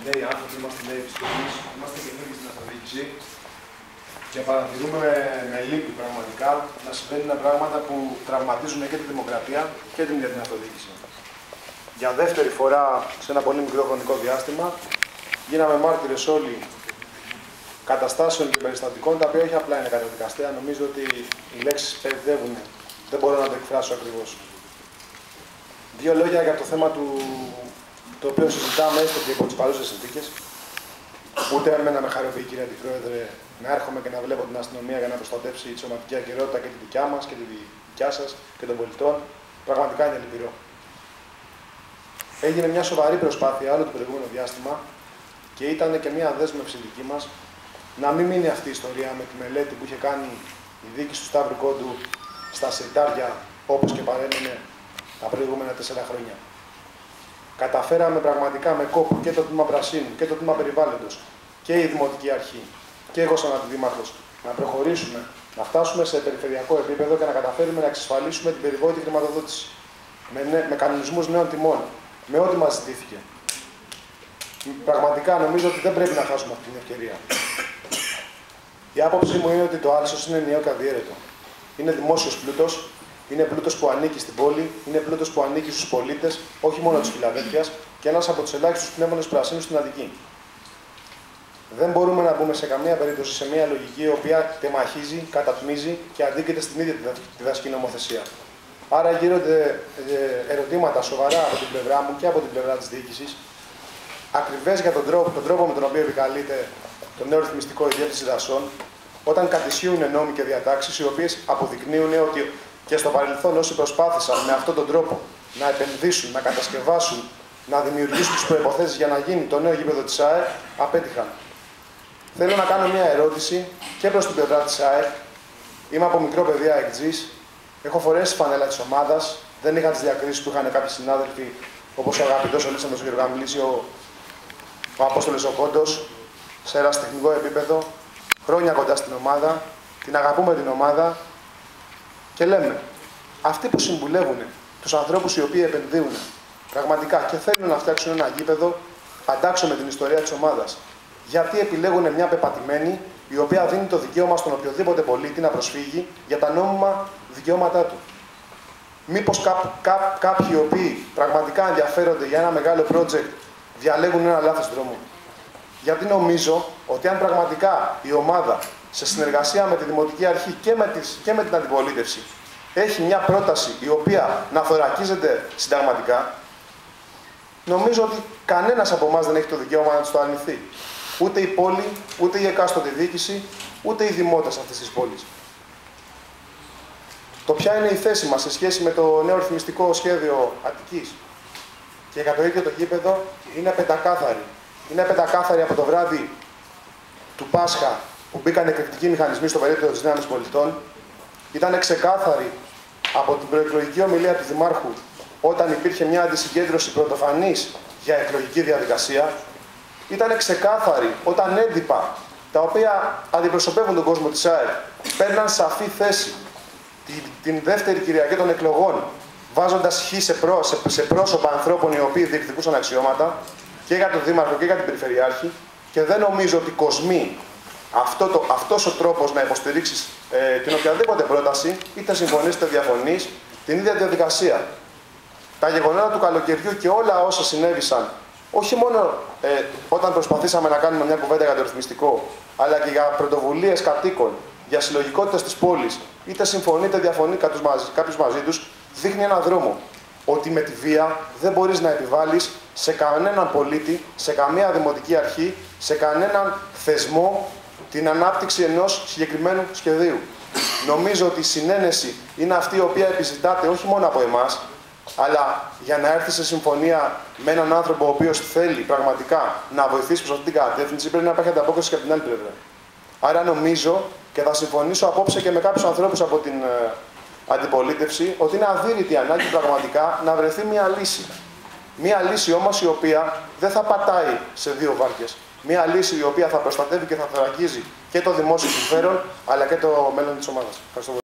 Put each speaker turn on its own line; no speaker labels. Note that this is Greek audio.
Νέοι άνθρωποι, είμαστε νέοι επιστήμονες, είμαστε καινούργιοι στην αυτοδιοίκηση και παρατηρούμε με λύπη πραγματικά να συμβαίνουν πράγματα που τραυματίζουν και τη δημοκρατία και την ίδια την αυτοδιοίκηση. Για δεύτερη φορά σε ένα πολύ μικρό χρονικό διάστημα γίναμε μάρτυρες όλοι καταστάσεων και περιστατικών τα οποία όχι απλά είναι καταδικαστέα. Νομίζω ότι οι λέξεις παιδεύουν, δεν μπορώ να το εκφράσω ακριβώς. Δύο λόγια για το θέμα το οποίο συζητάμε έστω και υπό τις παρούσες συνθήκες. Ούτε εμένα με χαροποιεί, κύριε Αντιπρόεδρε, να έρχομαι και να βλέπω την αστυνομία για να προστατεύσει τη σωματική ακεραιότητα και τη δικιά μας και τη δικιά σας και των πολιτών. Πραγματικά είναι λυπηρό. Έγινε μια σοβαρή προσπάθεια όλο το προηγούμενο διάστημα και ήταν και μια δέσμευση δική μας να μην μείνει αυτή η ιστορία με τη μελέτη που είχε κάνει η διοίκηση του Σταύρου Κόντου στα συρτάρια όπως και παρέμεινε τα προηγούμενα 4 χρόνια. Καταφέραμε πραγματικά με κόπο και το τμήμα Πρασίνου και το τμήμα Περιβάλλοντος και η Δημοτική Αρχή και εγώ σαν Αντιδήμαρχος να προχωρήσουμε, να φτάσουμε σε περιφερειακό επίπεδο και να καταφέρουμε να εξασφαλίσουμε την περιβόητη χρηματοδότηση με κανονισμούς νέων τιμών, με ό,τι μας ζητήθηκε. Πραγματικά νομίζω ότι δεν πρέπει να χάσουμε αυτή την ευκαιρία. Η άποψή μου είναι ότι το άλσος είναι ενιαίο και αδιέρετο. Είναι δημόσιος πλούτος. Είναι πλούτος που ανήκει στην πόλη, είναι πλούτος που ανήκει στους πολίτες, όχι μόνο της Φιλαδέλφειας, και ένας από τους ελάχιστους πνεύμονες πρασίνους στην Αττική. Δεν μπορούμε να μπούμε σε καμία περίπτωση σε μια λογική η οποία τεμαχίζει, κατατμίζει και αντίκειται στην ίδια τη δασική νομοθεσία. Άρα γίνονται ερωτήματα σοβαρά από την πλευρά μου και από την πλευρά της διοίκησης, ακριβές για τον τρόπο με τον οποίο επικαλείται το νέο ρυθμιστικό η Διεύθυνση Δασών, όταν κατησχύουν νόμοι και διατάξεις οι οποίες αποδεικνύουν ότι και στο παρελθόν όσοι προσπάθησαν με αυτόν τον τρόπο να επενδύσουν, να κατασκευάσουν, να δημιουργήσουν τις προϋποθέσεις για να γίνει το νέο γήπεδο της ΑΕΠ, απέτυχαν. Θέλω να κάνω μια ερώτηση και προς την πλευρά της ΑΕΠ. Είμαι από μικρό παιδί αεκτζής, έχω φορέσει φανέλα της ομάδας, δεν είχα τις διακρίσεις που είχαν κάποιοι συνάδελφοι, όπως ο αγαπητός Ολύσσαντος Γεωργαμιλής, ο Απόστολος ο Κόντος, σε ερασιτεχνικό επίπεδο, χρόνια κοντά στην ομάδα, την αγαπούμε την ομάδα. Και λέμε, αυτοί που συμβουλεύουν τους ανθρώπους οι οποίοι επενδύουν πραγματικά και θέλουν να φτιάξουν ένα γήπεδο, αντάξω με την ιστορία της ομάδας. Γιατί επιλέγουν μια πεπατημένη η οποία δίνει το δικαίωμα στον οποιοδήποτε πολίτη να προσφύγει για τα νόμιμα δικαιώματά του. Μήπως κάποιοι οι οποίοι πραγματικά ενδιαφέρονται για ένα μεγάλο project διαλέγουν ένα λάθος δρόμο. Γιατί νομίζω ότι αν πραγματικά η ομάδα σε συνεργασία με τη Δημοτική Αρχή και με την αντιπολίτευση έχει μια πρόταση η οποία να θωρακίζεται συνταγματικά, νομίζω ότι κανένας από εμάς δεν έχει το δικαίωμα να τους το αρνηθεί. Ούτε η πόλη, ούτε η εκάστοτε διοίκηση, ούτε οι δημότες αυτής της πόλης. Το ποια είναι η θέση μας σε σχέση με το νέο ρυθμιστικό σχέδιο Αττικής και για το ίδιο το γήπεδο είναι πεντακάθαρη. Είναι πεντακάθαρη από το βράδυ του Πάσχα που μπήκαν εκρηκτικοί μηχανισμοί στο περίπτωμα της Δύναμης Πολιτών. Ήταν ξεκάθαρη από την προεκλογική ομιλία του Δημάρχου όταν υπήρχε μια αντισυγκέντρωση πρωτοφανής για εκλογική διαδικασία. Ήταν ξεκάθαρη όταν έντυπα τα οποία αντιπροσωπεύουν τον κόσμο της ΑΕΠ παίρναν σαφή θέση την δεύτερη Κυριακή των εκλογών, βάζοντας χ σε πρόσωπα ανθρώπων οι οποίοι διεκδικούσαν αξιώματα και για τον Δήμαρχο και για την Περιφερειάρχη, και δεν νομίζω ότι κοσμεί αυτός ο τρόπος να υποστηρίξεις την οποιαδήποτε πρόταση, είτε συμφωνείς είτε διαφωνείς, την ίδια διαδικασία. Τα γεγονότα του καλοκαιριού και όλα όσα συνέβησαν, όχι μόνο όταν προσπαθήσαμε να κάνουμε μια κουβέντα για το ρυθμιστικό, αλλά και για πρωτοβουλίες κατοίκων, για συλλογικότητες της πόλης, είτε συμφωνεί είτε διαφωνεί κάποιος μαζί τους, δείχνει έναν δρόμο. Ότι με τη βία δεν μπορείς να επιβάλλεις σε κανέναν πολίτη, σε καμία δημοτική αρχή, σε κανέναν θεσμό την ανάπτυξη ενός συγκεκριμένου σχεδίου. Νομίζω ότι η συνένεση είναι αυτή η οποία επιζητάται όχι μόνο από εμάς, αλλά για να έρθει σε συμφωνία με έναν άνθρωπο ο οποίος θέλει πραγματικά να βοηθήσει προς αυτή την κατεύθυνση, πρέπει να υπάρχει ανταπόκριση και από την άλλη πλευρά. Άρα νομίζω, και θα συμφωνήσω απόψε και με κάποιους ανθρώπους από την αντιπολίτευση, ότι είναι αδύρυτη ανάγκη πραγματικά να βρεθεί μια λύση. Μια λύση όμως η οποία δεν θα πατάει σε δύο βάρκες. Μια λύση η οποία θα προστατεύει και θα θωρακίζει και το δημόσιο συμφέρον, αλλά και το μέλλον της ομάδας. Ευχαριστώ πολύ.